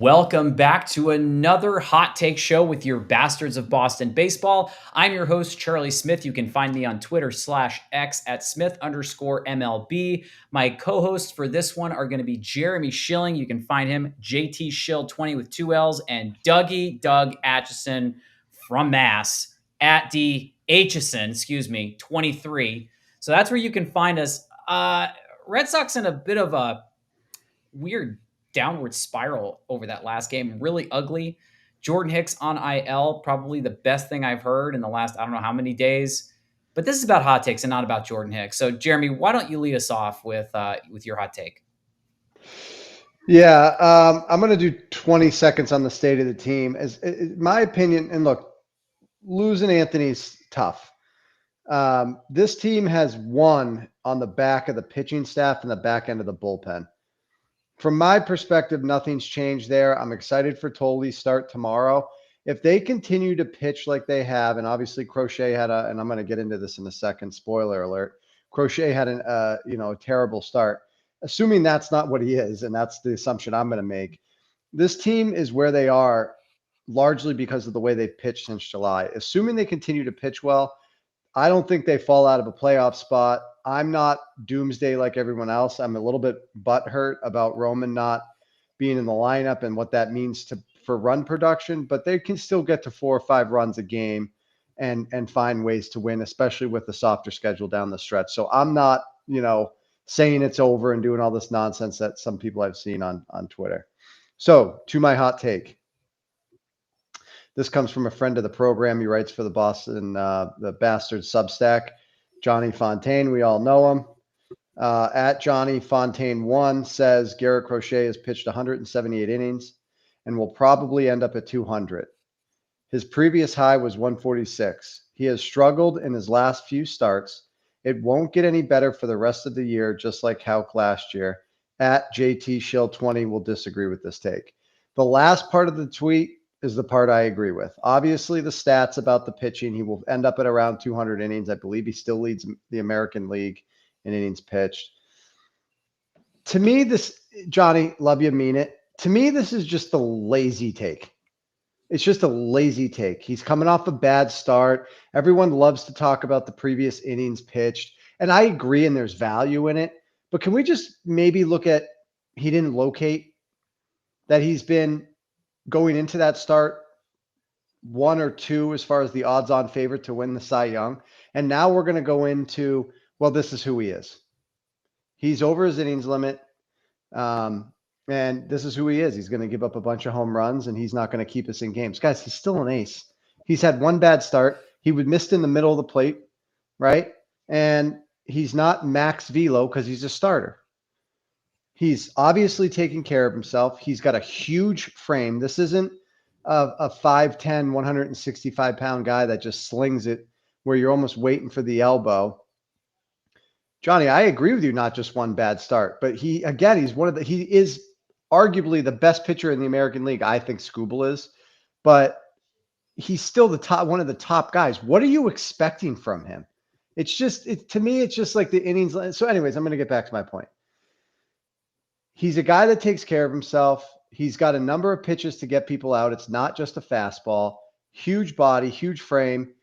Welcome back to another hot take show with your Bastards of Boston Baseball. I'm your host, Charlie Smith. You can find me on Twitter /X at Smith_MLB. My co-hosts for this one are going to be Jeremy Schilling. You can find him JT Schill 20 with 2 L's, and Doug Atchison from Mass at D Atchison, 23. So that's where you can find us. Red Sox in a bit of a weird downward spiral over that last game. Really ugly. Jordan Hicks on IL, probably the best thing I've heard in the last, I don't know how many days. But this is about hot takes and not about Jordan Hicks. So, Jeremy, why don't you lead us off with your hot take? Yeah, I'm going to do 20 seconds on the state of the team. As my opinion, and look, losing Anthony's tough. This team has won on the back of the pitching staff and the back end of the bullpen. From my perspective, nothing's changed there. I'm excited for Tolley's start tomorrow. If they continue to pitch like they have, and obviously Crochet had and I'm going to get into this in a second, spoiler alert, Crochet had a terrible start. Assuming that's not what he is, and that's the assumption I'm going to make, this team is where they are largely because of the way they've pitched since July. Assuming they continue to pitch well, I don't think they fall out of a playoff spot. I'm not doomsday like everyone else. I'm a little bit butthurt about Roman not being in the lineup and what that means for run production, but they can still get to 4 or 5 runs a game and find ways to win, especially with the softer schedule down the stretch. So I'm not, saying it's over and doing all this nonsense that some people I've seen on Twitter. So to my hot take. This comes from a friend of the program. He writes for the Boston, the Bastards Substack, Johnny Fontaine. We all know him. At Johnny Fontaine 1 says Garrett Crochet has pitched 178 innings and will probably end up at 200. His previous high was 146. He has struggled in his last few starts. It won't get any better for the rest of the year, just like Houck last year. At JT Shill 20 will disagree with this take. The last part of the tweet is the part I agree with. Obviously, the stats about the pitching, he will end up at around 200 innings. I believe he still leads the American League in innings pitched. To me, this, Johnny, love you, mean it. To me, this is just a lazy take. It's just a lazy take. He's coming off a bad start. Everyone loves to talk about the previous innings pitched, and I agree, and there's value in it. But can we just maybe look at he didn't locate, that he's been going into that start 1 or 2 as far as the odds-on favorite to win the Cy Young. And now we're going to go into, well, this is who he is. He's over his innings limit. And this is who he is. He's going to give up a bunch of home runs, and he's not going to keep us in games. Guys, he's still an ace. He's had one bad start. He would missed in the middle of the plate, right? And he's not max velo because he's a starter. He's obviously taking care of himself. He's got a huge frame. This isn't a 5'10", 165-pound guy that just slings it where you're almost waiting for the elbow. Johnny, I agree with you, not just one bad start, but he is arguably the best pitcher in the American League. I think Skubal is, but he's still one of the top guys. What are you expecting from him? To me, it's just like the innings. So anyways, I'm going to get back to my point. He's a guy that takes care of himself. He's got a number of pitches to get people out. It's not just a fastball. Huge body, huge frame.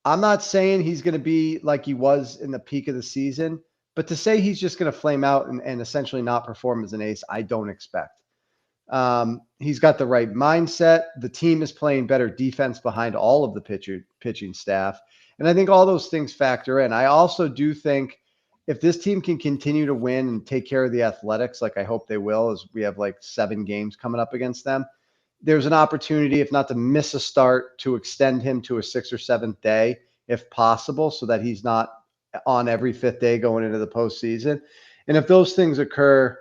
I'm not saying he's going to be like he was in the peak of the season, but to say he's just going to flame out and essentially not perform as an ace, I don't expect. He's got the right mindset. The team is playing better defense behind all of the pitching staff. And I think all those things factor in. I also do think if this team can continue to win and take care of the Athletics, like I hope they will, as we have like 7 games coming up against them, there's an opportunity, if not to miss a start, to extend him to a 6th or 7th day, if possible, so that he's not on every 5th day going into the postseason. And if those things occur,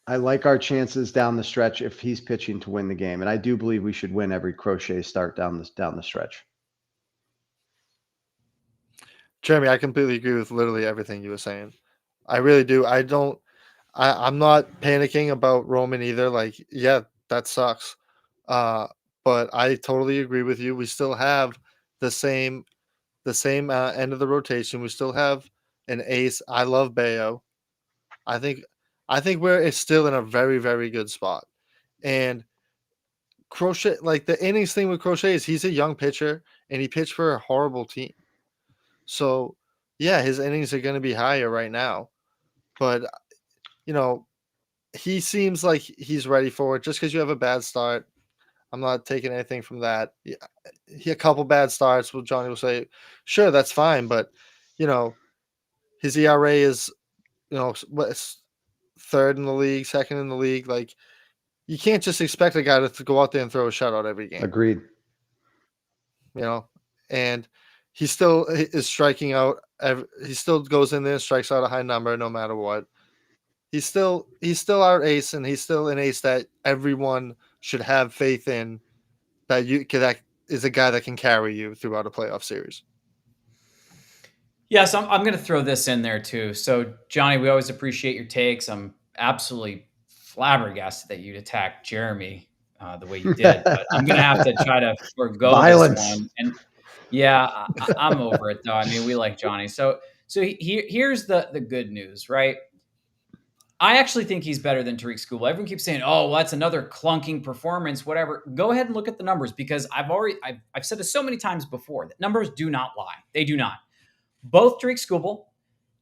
I like our chances down the stretch if he's pitching to win the game. And I do believe we should win every Crochet start down the stretch. Jeremy, I completely agree with literally everything you were saying. I really do. I'm not panicking about Roman either. Like, yeah, that sucks. But I totally agree with you. We still have the same end of the rotation. We still have an ace. I love Bayo. I think I think it's still in a very, very good spot. And Crochet, like the innings thing with Crochet is he's a young pitcher and he pitched for a horrible team. So yeah, his innings are going to be higher right now. But he seems like he's ready for it. Just because you have a bad start, I'm not taking anything from that. Yeah, a couple bad starts. Well, Johnny will say, sure, that's fine. But his ERA is third in the league, second in the league. Like you can't just expect a guy to go out there and throw a shutout every game. Agreed. And he still is striking out. He still goes in there and strikes out a high number no matter what. He's still our ace, and he's still an ace that everyone should have faith in. That is a guy that can carry you throughout a playoff series. Yes, I'm going to throw this in there too. So, Johnny, we always appreciate your takes. I'm absolutely flabbergasted that you'd attack Jeremy the way you did, but I'm going to have to try to forego Violence. this one. And yeah, I'm over it though. I mean, we like Johnny. So here's the good news, right? I actually think he's better than Tarik Skubal. Everyone keeps saying, "Oh, well, that's another clunking performance." Whatever. Go ahead and look at the numbers because I've said this so many times before that numbers do not lie. They do not. Both Tarik Skubal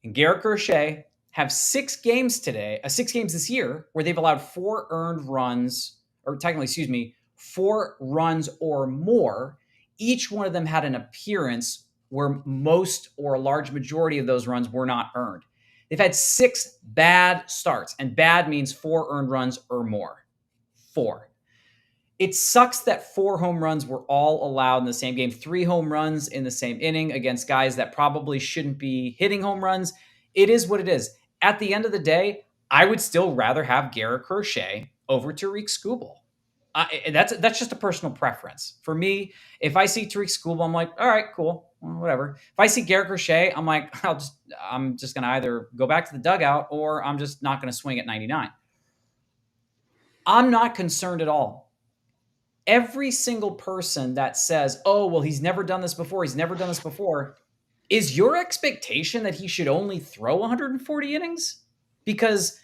and Garrett Crochet have 6 games this year where they've allowed 4 earned runs, or technically, 4 runs or more. Each one of them had an appearance where most or a large majority of those runs were not earned. They've had 6 bad starts, and bad means 4 earned runs or more. 4. It sucks that 4 home runs were all allowed in the same game. 3 home runs in the same inning against guys that probably shouldn't be hitting home runs. It is what it is. At the end of the day, I would still rather have Garrett Crochet over Tarik Skubal. That's just a personal preference. For me, if I see Tarik Skubal, I'm like, all right, cool, whatever. If I see Garrett Crochet, I'm like, I'm just going to either go back to the dugout or I'm just not going to swing at 99. I'm not concerned at all. Every single person that says, oh, well, he's never done this before, is your expectation that he should only throw 140 innings? Because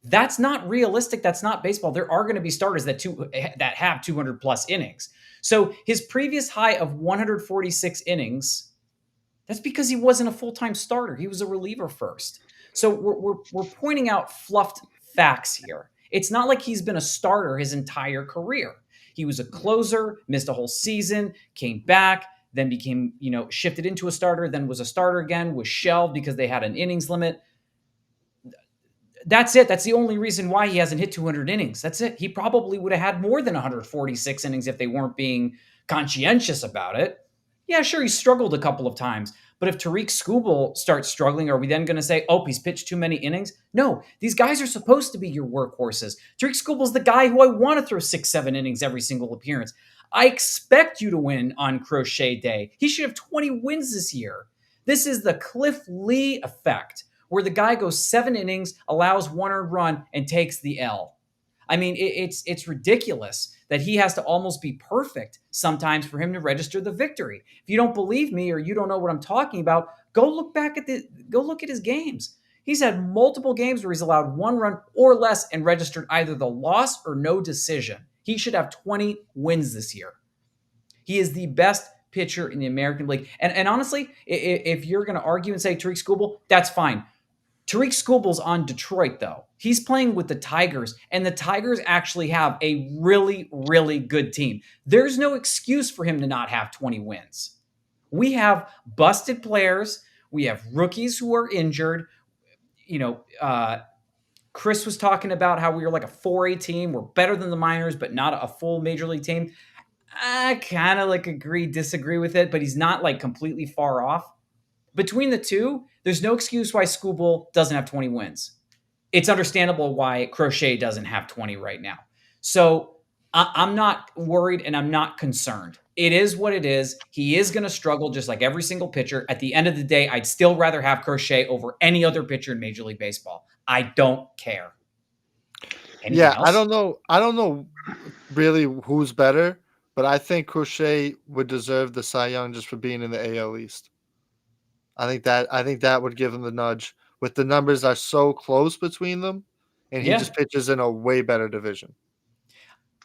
that's not realistic. That's not baseball. There are going to be starters that have 200 plus innings. So his previous high of 146 innings, that's because he wasn't a full-time starter. He was a reliever first. So we're pointing out fluffed facts here. It's not like he's been a starter his entire career. He was a closer, missed a whole season, came back, then became, shifted into a starter, then was a starter again, was shelved because they had an innings limit. That's it. That's the only reason why he hasn't hit 200 innings. That's it. He probably would have had more than 146 innings if they weren't being conscientious about it. Yeah, sure, he struggled a couple of times. But if Tarik Skubal starts struggling, are we then going to say, oh, he's pitched too many innings? No, these guys are supposed to be your workhorses. Tarik Skubal's the guy who I want to throw 6-7 innings every single appearance. I expect you to win on Crochet Day. He should have 20 wins this year. This is the Cliff Lee effect, where the guy goes 7 innings, allows 1 earned run, and takes the L. I mean, it's ridiculous that he has to almost be perfect sometimes for him to register the victory. If you don't believe me or you don't know what I'm talking about, go look at his games. He's had multiple games where he's allowed 1 run or less and registered either the loss or no decision. He should have 20 wins this year. He is the best pitcher in the American League. And honestly, if you're going to argue and say Tarik Skubal, that's fine. Tarik Skubal's on Detroit, though. He's playing with the Tigers, and the Tigers actually have a really, really good team. There's no excuse for him to not have 20 wins. We have busted players. We have rookies who are injured. Chris was talking about how we were like a 4A team. We're better than the minors, but not a full major league team. I kind of disagree with it, but he's not completely far off. Between the two, there's no excuse why Skubal doesn't have 20 wins. It's understandable why Crochet doesn't have 20 right now. So I'm not worried and I'm not concerned. It is what it is. He is going to struggle just like every single pitcher. At the end of the day, I'd still rather have Crochet over any other pitcher in Major League Baseball. I don't care. Anything else? I don't know really who's better, but I think Crochet would deserve the Cy Young just for being in the AL East. I think that would give him the nudge. With the numbers are so close between them, and he Yeah. just pitches in a way better division.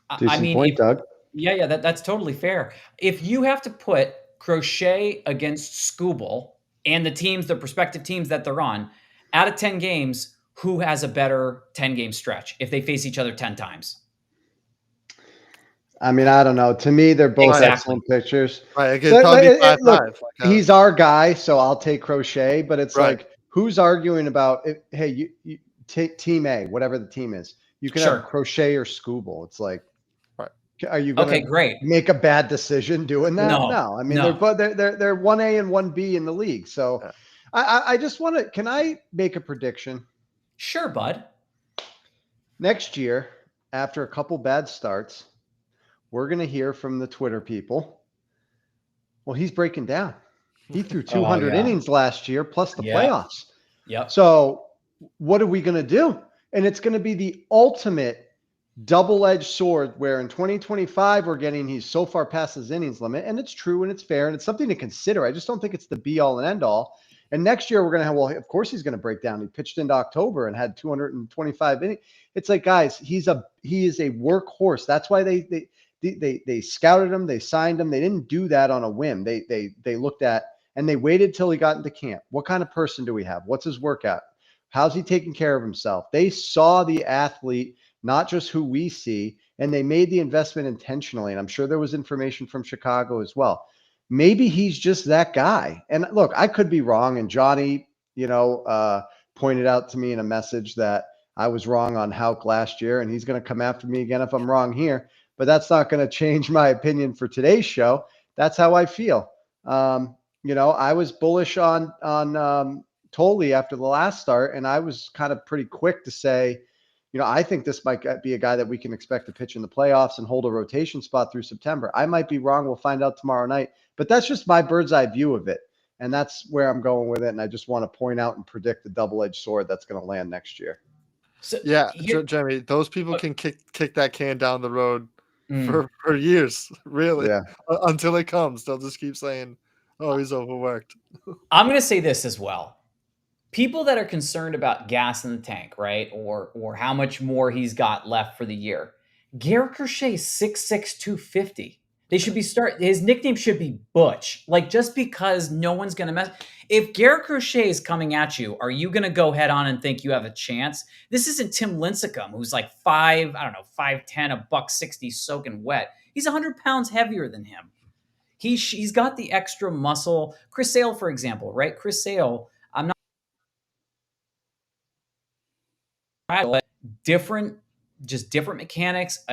I Decent mean, point, Doug. yeah, that's totally fair. If you have to put Crochet against Scooble and the prospective teams that they're on, out of 10 games, who has a better 10-game stretch if they face each other 10 times? I mean, I don't know. To me, they're both Exactly. excellent pitchers. Right, it could probably be 5-5. Look, he's our guy, so I'll take Crochet. But it's Right. like, who's arguing about it? Hey, you take Team A, whatever the team is. You can Sure. have Crochet or Scooble. It's like, Right. are you going Okay, to great. make a bad decision doing that? No, No. I mean, no. they're 1A and 1B in the league. So Yeah. I just want to. Can I make a prediction? Sure, bud. Next year, after a couple bad starts, we're going to hear from the Twitter people. Well, he's breaking down. He threw 200 yeah. innings last year, plus the Yeah. playoffs. Yep. So what are we going to do? And it's going to be the ultimate double-edged sword where in 2025, he's so far past his innings limit. And it's true and it's fair and it's something to consider. I just don't think it's the be-all and end-all. And next year we're going to have, well, of course he's going to break down. He pitched into October and had 225 innings. It's like, guys, he is a workhorse. That's why they scouted him, they signed him. They didn't do that on a whim. They looked at and they waited till he got into camp. What kind of person do we have? What's his workout? How's he taking care of himself? They saw the athlete, not just who we see, and they made the investment intentionally. And I'm sure there was information from Chicago as well. Maybe he's just that guy. And look, I could be wrong. And Johnny, pointed out to me in a message that I was wrong on Houck last year, and he's going to come after me again if I'm wrong here. But that's not going to change my opinion for today's show. That's how I feel. I was bullish on Tolley after the last start, and I was kind of pretty quick to say, I think this might be a guy that we can expect to pitch in the playoffs and hold a rotation spot through September. I might be wrong. We'll find out tomorrow night. But that's just my bird's eye view of it. And that's where I'm going with it. And I just want to point out and predict the double-edged sword that's going to land next year. So, yeah, Jeremy, those people can kick that can down the road for years, really. Yeah. Until it comes. They'll just keep saying, oh, he's overworked. I'm going to say this as well. People that are concerned about gas in the tank, right? Or how much more he's got left for the year. Garrett Crochet is 6'6", 250. They should be his nickname should be Butch. Like, just because no one's going to mess. If Garrett Crochet is coming at you, are you going to go head on and think you have a chance? This isn't Tim Lincecum, who's like 5'10", $160 soaking wet. He's 100 pounds heavier than him. He's got the extra muscle. Chris Sale, for example, right? Chris Sale, I'm not different mechanics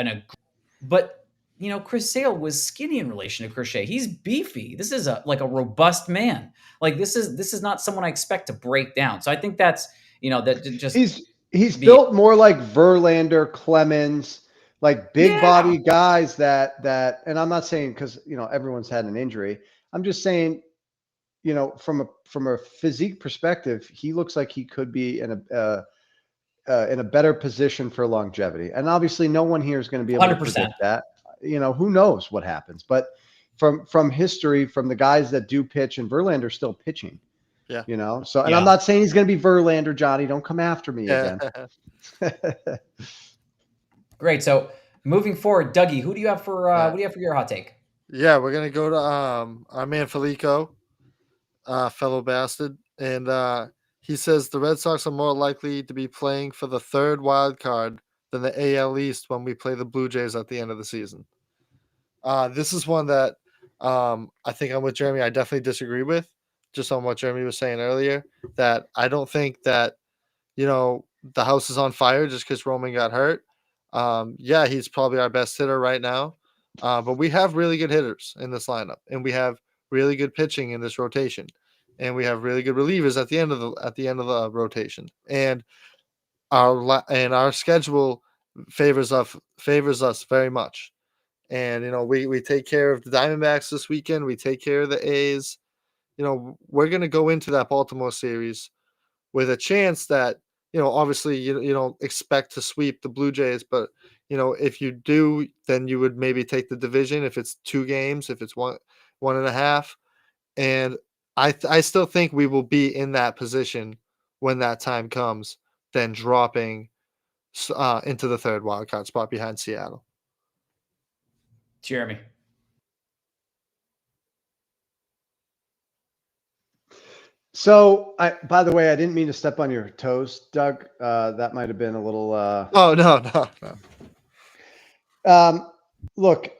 but Chris Sale was skinny in relation to Crochet. He's beefy. This is a robust man. Like, this is not someone I expect to break down. So I think that's, that just he's built more like Verlander, Clemens, like big body guys that, and I'm not saying because, everyone's had an injury. I'm just saying, from a physique perspective, he looks like he could be in a better position for longevity. And obviously no one here is going to be able 100%. to predict that. Who knows what happens, but from history, from the guys that do pitch, and Verlander's still pitching. Yeah. So, and I'm not saying he's going to be Verlander, Johnny, don't come after me again. Great. So moving forward, Dougie, who do you have for what do you have for your hot take? Yeah, we're gonna go to our man Felico, fellow bastard, and he says the Red Sox are more likely to be playing for the third wild card than the AL East when we play the Blue Jays at the end of the season. This is one that I think I'm with Jeremy. I definitely disagree with, just on what Jeremy was saying earlier, that I don't think that, the house is on fire just because Roman got hurt. Yeah, he's probably our best hitter right now. But we have really good hitters in this lineup, and we have really good pitching in this rotation, and we have really good relievers at the end of the rotation. And our schedule favors us very much. And we take care of the Diamondbacks this weekend. We take care of the A's. We're going to go into that Baltimore series with a chance that, obviously you don't expect to sweep the Blue Jays, but if you do, then you would maybe take the division if it's 2 games, if it's 1.5. And I still think we will be in that position when that time comes, then dropping into the third wildcard spot behind Seattle. Jeremy. So, by the way, I didn't mean to step on your toes, Doug. That might have been a little. Oh, no. Look,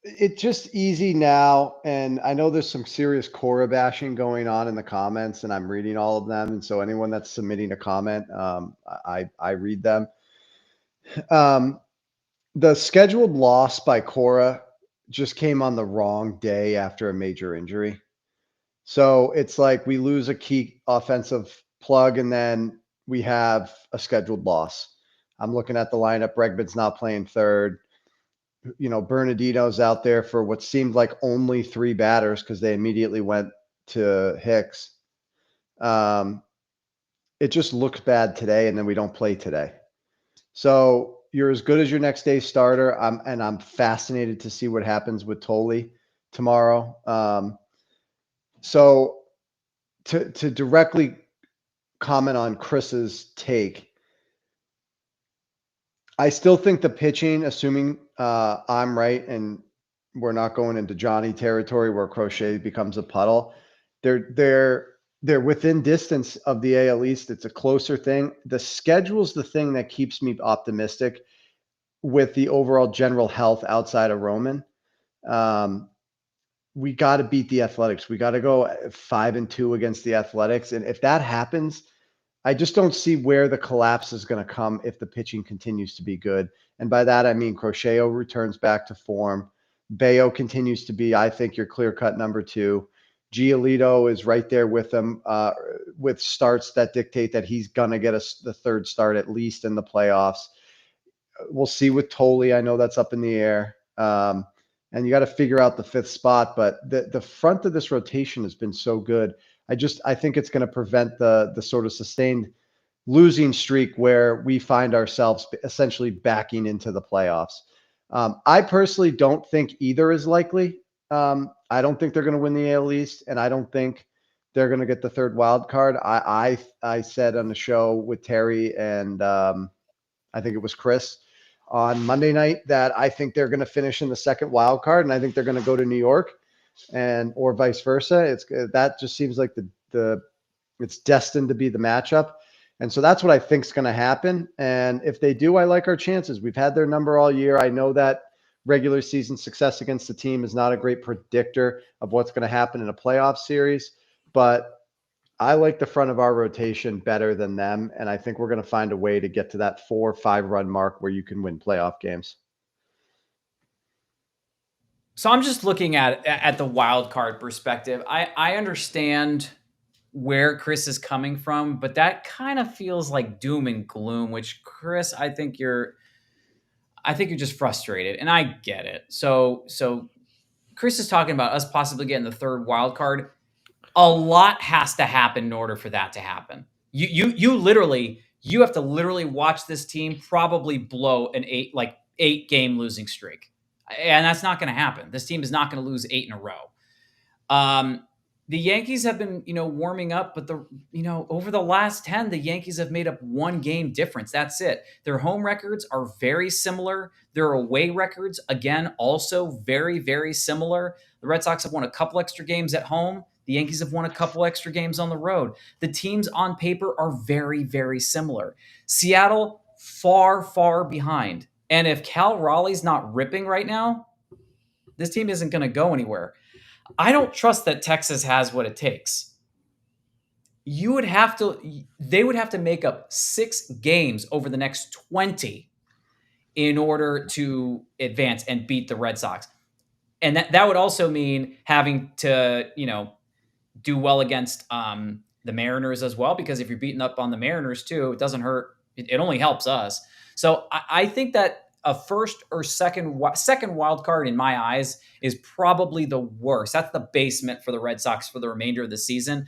it's just easy now, and I know there's some serious Cora bashing going on in the comments, and I'm reading all of them. And so, anyone that's submitting a comment, I read them. The scheduled loss by Cora just came on the wrong day after a major injury. So it's like we lose a key offensive plug and then we have a scheduled loss. I'm looking at the lineup. Bregman's not playing third. Bernardino's out there for what seemed like only 3 batters because they immediately went to Hicks. It just looks bad today, and then we don't play today. So you're as good as your next day starter. I'm fascinated to see what happens with Tolle tomorrow. So to directly comment on Chris's take, I still think the pitching, assuming I'm right and we're not going into Johnny territory where Crochet becomes a puddle, they're within distance of the AL East. It's a closer thing. The schedule's the thing that keeps me optimistic with the overall general health outside of Roman. We got to beat the Athletics. We got to go 5-2 against the Athletics. And if that happens, I just don't see where the collapse is going to come if the pitching continues to be good. And by that, I mean Crochet returns back to form. Bayo continues to be, I think, your clear-cut number 2. Giolito is right there with him with starts that dictate that he's going to get the third start at least in the playoffs. We'll see with Tolle. I know that's up in the air. And you got to figure out the 5th spot. But the front of this rotation has been so good. I think it's going to prevent the sort of sustained losing streak where we find ourselves essentially backing into the playoffs. I personally don't think either is likely. I don't think they're going to win the AL East, and I don't think they're going to get the 3rd wild card. I said on the show with Terry and I think it was Chris on Monday night that I think they're going to finish in the 2nd wild card, and I think they're going to go to New York, or vice versa. That just seems like it's destined to be the matchup. And so that's what I think is going to happen. And if they do, I like our chances. We've had their number all year. I know that regular season success against the team is not a great predictor of what's going to happen in a playoff series, but I like the front of our rotation better than them. And I think we're going to find a way to get to that 4 or 5 run mark where you can win playoff games. So I'm just looking at the wild card perspective. I understand where Chris is coming from, but that kind of feels like doom and gloom, which Chris, I think you're just frustrated, and I get it. So Chris is talking about us possibly getting the 3rd wild card. A lot has to happen in order for that to happen. You have to literally watch this team probably blow an 8 game losing streak. And that's not going to happen. This team is not going to lose 8 in a row. The Yankees have been, warming up, but over the last 10, the Yankees have made up 1 game difference. That's it. Their home records are very similar. Their away records, again, also very, very similar. The Red Sox have won a couple extra games at home. The Yankees have won a couple extra games on the road. The teams on paper are very, very similar. Seattle, far, far behind. And if Cal Raleigh's not ripping right now, this team isn't going to go anywhere. I don't trust that Texas has what it takes. They would have to make up 6 games over the next 20 in order to advance and beat the Red Sox. And that would also mean having to, do well against the Mariners as well, because if you're beating up on the Mariners too, it doesn't hurt. It only helps us. So I think that a 1st or second wild card in my eyes is probably the worst. That's the basement for the Red Sox for the remainder of the season.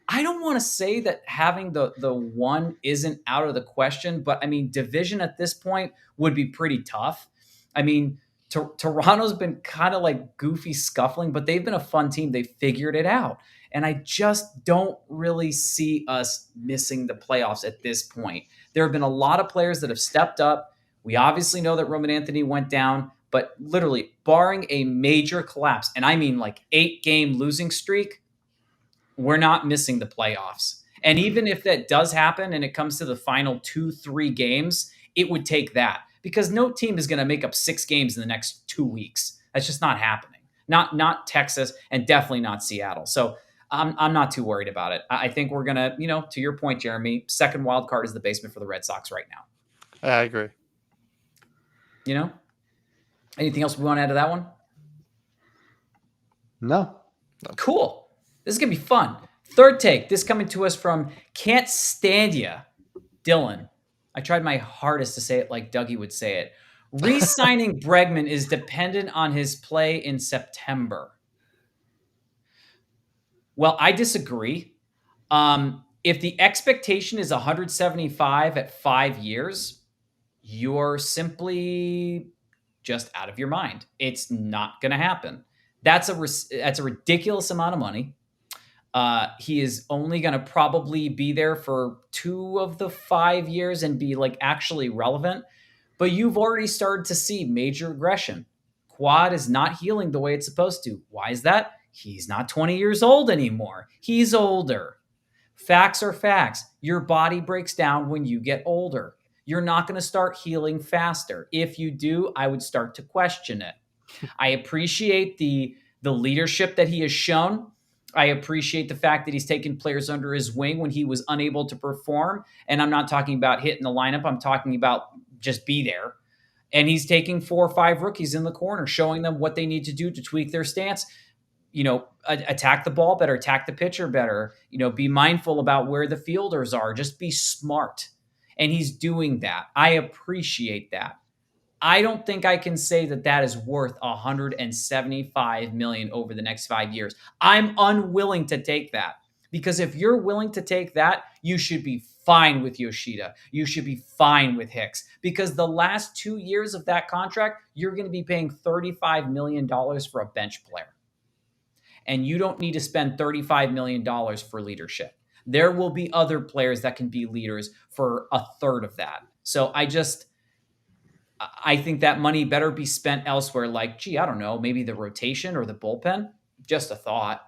I don't want to say that having the 1 isn't out of the question, but I mean, division at this point would be pretty tough. I mean, Toronto's been kind of like goofy scuffling, but they've been a fun team. They figured it out. And I just don't really see us missing the playoffs at this point. There have been a lot of players that have stepped up. We obviously know that Roman Anthony went down, but literally barring a major collapse, and I mean like 8-game losing streak, we're not missing the playoffs. And even if that does happen and it comes to the final 2-3 games, it would take that, because no team is going to make up 6 games in the next 2 weeks. That's just not happening. Not Texas, and definitely not Seattle. So I'm not too worried about it. I think we're going to, to your point, Jeremy, second wild card is the basement for the Red Sox right now. I agree. Anything else we want to add to that one? No. Cool. This is going to be fun. Third take. This coming to us from Can't Stand Ya, Dylan. I tried my hardest to say it like Dougie would say it. Re-signing Bregman is dependent on his play in September. Well, I disagree. If the expectation is 175 at 5 years, you're simply just out of your mind. It's not going to happen. That's a ridiculous amount of money. He is only going to probably be there for 2 of the 5 years and be like actually relevant. But you've already started to see major regression. Quad is not healing the way it's supposed to. Why is that? He's not 20 years old anymore. He's older. Facts are facts. Your body breaks down when you get older. You're not going to start healing faster. If you do, I would start to question it. I appreciate the leadership that he has shown. I appreciate the fact that he's taken players under his wing when he was unable to perform. And I'm not talking about hitting the lineup. I'm talking about just be there. And he's taking 4 or 5 rookies in the corner, showing them what they need to do to tweak their stance. Attack the ball better, attack the pitcher better, be mindful about where the fielders are, just be smart. And he's doing that. I appreciate that. I don't think I can say that is worth $175 million over the next 5 years. I'm unwilling to take that, because if you're willing to take that, you should be fine with Yoshida. You should be fine with Hicks, because the last 2 years of that contract, you're going to be paying $35 million for a bench player. And you don't need to spend $35 million for leadership. There will be other players that can be leaders for a third of that. So I think that money better be spent elsewhere. Like, I don't know, maybe the rotation or the bullpen. Just a thought.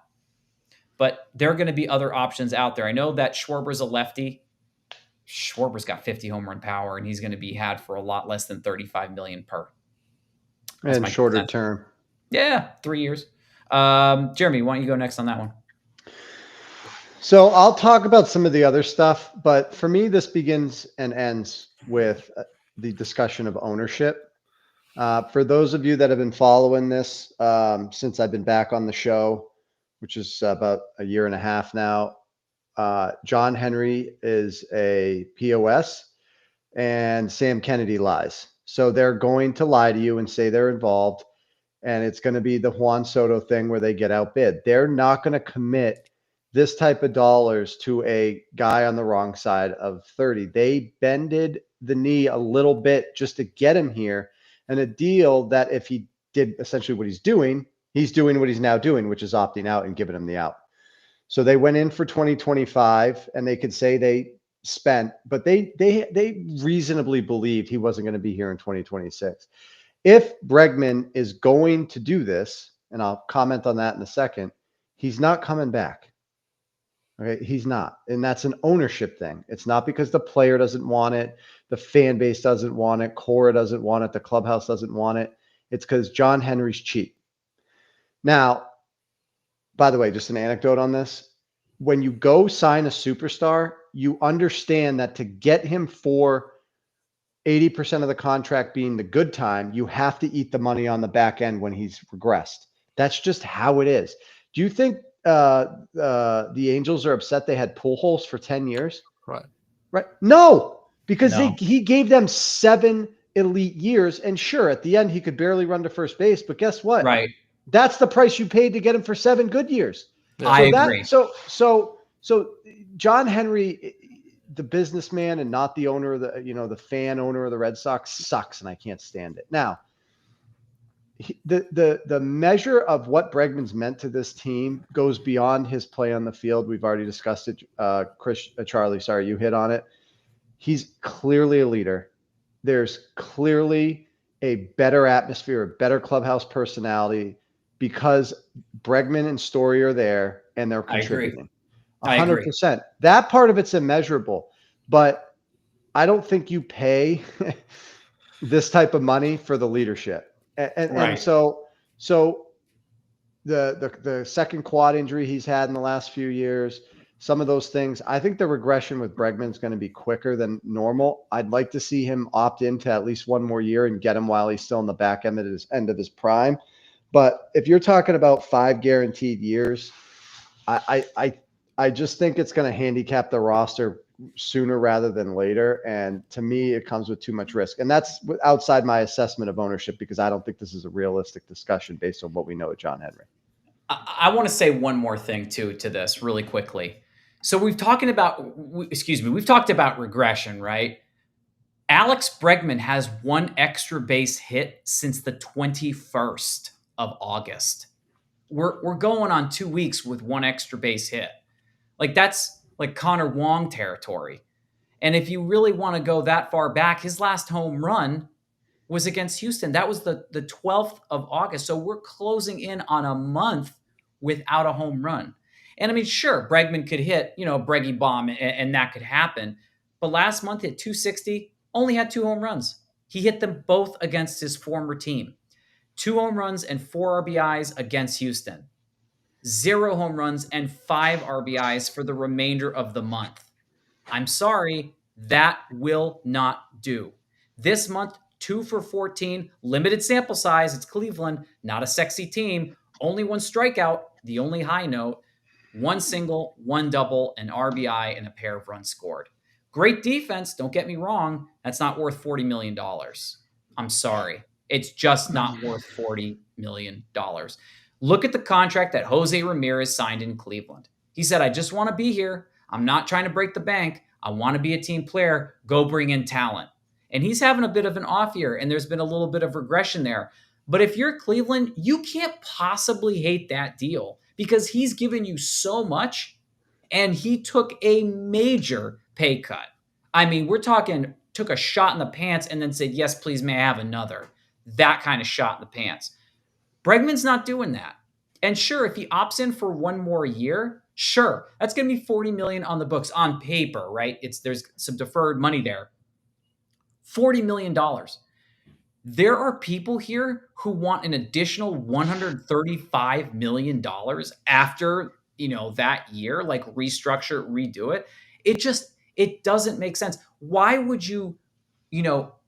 But there are going to be other options out there. I know that Schwarber's a lefty. Schwarber's got 50 home run power, and he's going to be had for a lot less than $35 million per. And shorter term. Yeah, 3 years. Jeremy, why don't you go next on that one? So I'll talk about some of the other stuff, but for me, this begins and ends with the discussion of ownership. For those of you that have been following this since I've been back on the show, which is about a year and a half now, John Henry is a POS and Sam Kennedy lies. So they're going to lie to you and say they're involved. And it's going to be the Juan Soto thing where they get outbid. They're not going to commit this type of dollars to a guy on the wrong side of 30. They bended the knee a little bit just to get him here, and a deal that if he did essentially what he's doing what he's now doing, which is opting out and giving him the out. So they went in for 2025, and they could say they spent, but they reasonably believed he wasn't going to be here in 2026. If Bregman is going to do this, and I'll comment on that in a second, he's not coming back. Okay, he's not. And that's an ownership thing. It's not because the player doesn't want it, the fan base doesn't want it, Cora doesn't want it, the clubhouse doesn't want it. It's because John Henry's cheap. Now, by the way, just an anecdote on this. When you go sign a superstar, you understand that to get him for 80% of the contract being the good time, you have to eat the money on the back end when he's regressed. That's just how it is. Do you think the Angels are upset they had Pujols for 10 years? Right. No, because he gave them 7 elite years. And sure, at the end, he could barely run to first base. But guess what? Right. That's the price you paid to get him for 7 good years. Yeah. I agree. So John Henry, the businessman and not the owner of the fan owner of the Red Sox, sucks, and I can't stand it. Now, the measure of what Bregman's meant to this team goes beyond his play on the field. We've already discussed it. Charlie, sorry, you hit on it. he's clearly a leader. There's clearly a better atmosphere, a better clubhouse personality because Bregman and Story are there and they're I agree. contributing. I agree. 100%. That part of it's immeasurable, but I don't think you pay this type of money for the leadership. And so the second quad injury he's had in the last few years, some of those things, I think the regression with Bregman is going to be quicker than normal. I'd like to see him opt into at least one more year and get him while he's still in the back end of his prime. But if you're talking about 5 guaranteed years, I just think it's going to handicap the roster sooner rather than later. And to me, it comes with too much risk. And that's outside my assessment of ownership because I don't think this is a realistic discussion based on what we know of John Henry. I want to say one more thing to this really quickly. So we've talked about regression, right? Alex Bregman has one extra base hit since the 21st of August. We're going on 2 weeks with one extra base hit. Like that's like Connor Wong territory. And if you really want to go that far back, his last home run was against Houston. That was the 12th of August. So we're closing in on a month without a home run. And I mean, sure, Bregman could hit, a Breggy bomb and that could happen. But last month hit 260, only had 2 home runs. He hit them both against his former team. 2 home runs and 4 RBIs against Houston. 0 home runs and 5 RBIs for the remainder of the month. I'm sorry, that will not do. This month, 2 for 14, limited sample size. It's Cleveland, not a sexy team. Only 1 strikeout, the only high note. 1 single, 1 double, an RBI, and a pair of runs scored. Great defense, don't get me wrong. That's not worth $40 million. I'm sorry. It's just not worth $40 million. Look at the contract that Jose Ramirez signed in Cleveland. He said, I just want to be here. I'm not trying to break the bank. I want to be a team player. Go bring in talent. And he's having a bit of an off year, and there's been a little bit of regression there. But if you're Cleveland, you can't possibly hate that deal because he's given you so much, and he took a major pay cut. I mean, we're talking took a shot in the pants and then said, yes, please, may I have another? That kind of shot in the pants. Bregman's not doing that. And sure, if he opts in for 1 more year, sure, that's going to be $40 million on the books on paper, right? There's some deferred money there. $40 million. There are people here who want an additional $135 million after, that year, like restructure, redo it. It doesn't make sense. Why would you,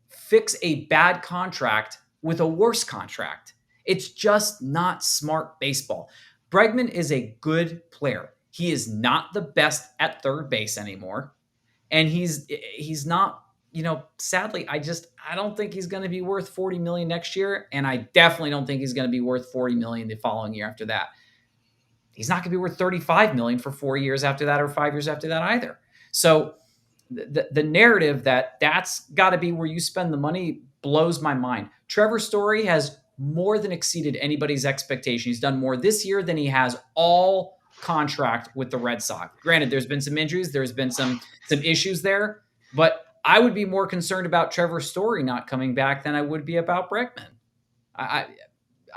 fix a bad contract with a worse contract? It's just not smart baseball. Bregman is a good player. He is not the best at third base anymore. And he's not, sadly, I don't think he's going to be worth $40 million next year. And I definitely don't think he's going to be worth $40 million the following year after that. He's not going to be worth $35 million for 4 years after that or 5 years after that either. So the narrative that's got to be where you spend the money blows my mind. Trevor Story has more than exceeded anybody's expectation. He's done more this year than he has all contract with the Red Sox. Granted, there's been some injuries. There's been some issues there. But I would be more concerned about Trevor Story not coming back than I would be about Bregman.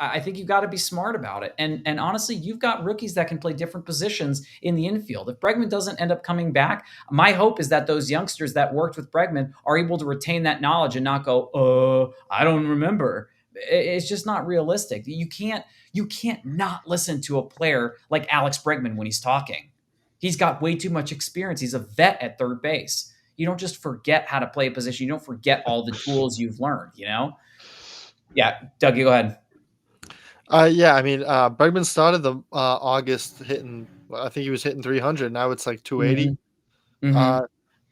I think you've got to be smart about it. And honestly, you've got rookies that can play different positions in the infield. If Bregman doesn't end up coming back, my hope is that those youngsters that worked with Bregman are able to retain that knowledge and not go, I don't remember. It's just not realistic. You can't not listen to a player like Alex Bregman when he's talking. He's got way too much experience. He's a vet at third base. You don't just forget how to play a position. You don't forget all the tools you've learned, Yeah, Doug, you go ahead. Bregman started the August hitting. I think he was hitting 300. Now it's like 280. Mm-hmm.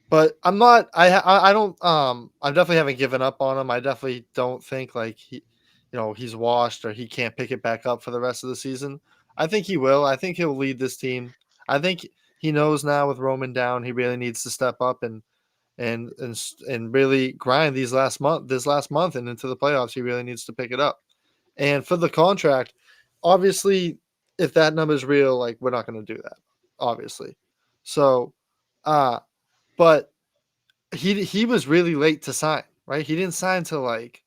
But I'm not. I don't. I definitely haven't given up on him. I definitely don't think like he's washed or he can't pick it back up for the rest of the season. I think he will. I think he'll lead this team. I think he knows now with Roman down, he really needs to step up and really grind this last month and into the playoffs. He really needs to pick it up. And for the contract, obviously, if that number is real, like we're not going to do that, obviously. So, but he was really late to sign, right? He didn't sign till like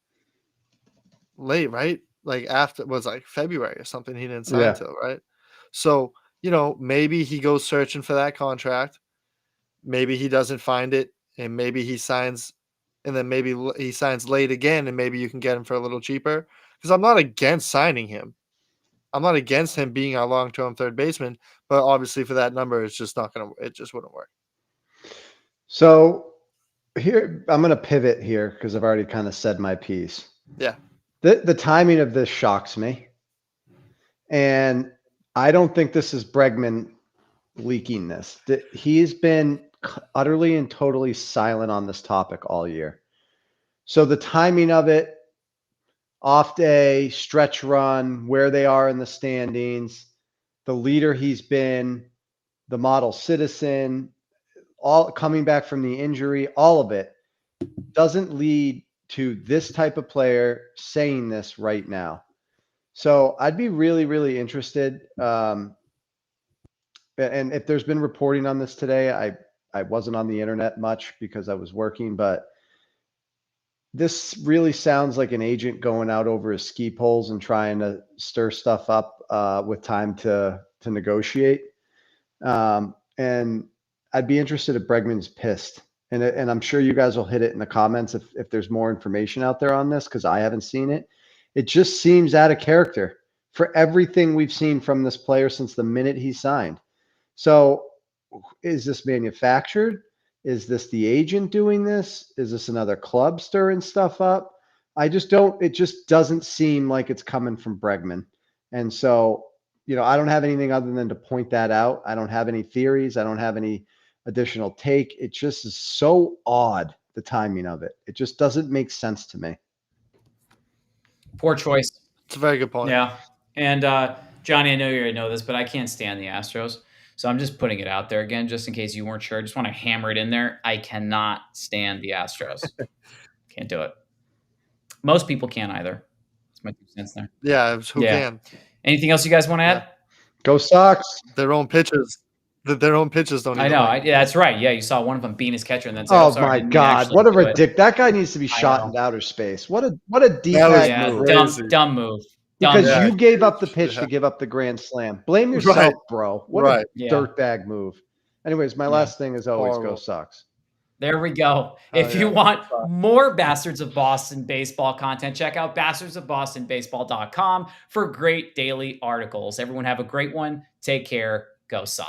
late, right? Like after it was like February or something. He didn't sign Yeah. till, right? So, maybe he goes searching for that contract. Maybe he doesn't find it, and maybe he signs, and then maybe he signs late again, and maybe you can get him for a little cheaper. Because I'm not against signing him. I'm not against him being our long-term third baseman, but obviously for that number, it's just not gonna. It just wouldn't work. So here, I'm going to pivot here because I've already kind of said my piece. Yeah. The timing of this shocks me. And I don't think this is Bregman leaking this. He's been utterly and totally silent on this topic all year. So the timing of it, off day, stretch run, where they are in the standings, the leader he's been, the model citizen, all coming back from the injury, all of it doesn't lead to this type of player saying this right now. So I'd be really, really interested. And if there's been reporting on this today, I wasn't on the internet much because I was working, but this really sounds like an agent going out over his ski poles and trying to stir stuff up with time to negotiate. And I'd be interested if Bregman's pissed. And I'm sure you guys will hit it in the comments if there's more information out there on this, because I haven't seen it. It just seems out of character for everything we've seen from this player since the minute he signed. So is this manufactured? Is this the agent doing this? Is this another club stirring stuff up? It just doesn't seem like it's coming from Bregman. And so, I don't have anything other than to point that out. I don't have any theories. I don't have any additional take. It just is so odd, the timing of it. It just doesn't make sense to me. Poor choice. It's a very good point. Yeah. And Johnny, I know you already know this, but I can't stand the Astros. So I'm just putting it out there again, just in case you weren't sure. I just want to hammer it in there. I cannot stand the Astros. Can't do it. Most people can't either. That's my 2 cents there. Yeah, who can? Anything else you guys want to add? Go Sox. Their own pitches. Their own pitches don't. I know. Yeah, that's right. Yeah, you saw one of them being his catcher, and then say, oh my God, what a ridiculous! That guy needs to be shot into outer space. What a D-bag move. Dumb move. Because you gave up the pitch to give up the grand slam. Blame yourself, bro. What a dirtbag move. Anyways, my last thing is always go Sox. There we go. If you want more Bastards of Boston baseball content, check out bastardsofbostonbaseball.com for great daily articles. Everyone have a great one. Take care. Go Sox.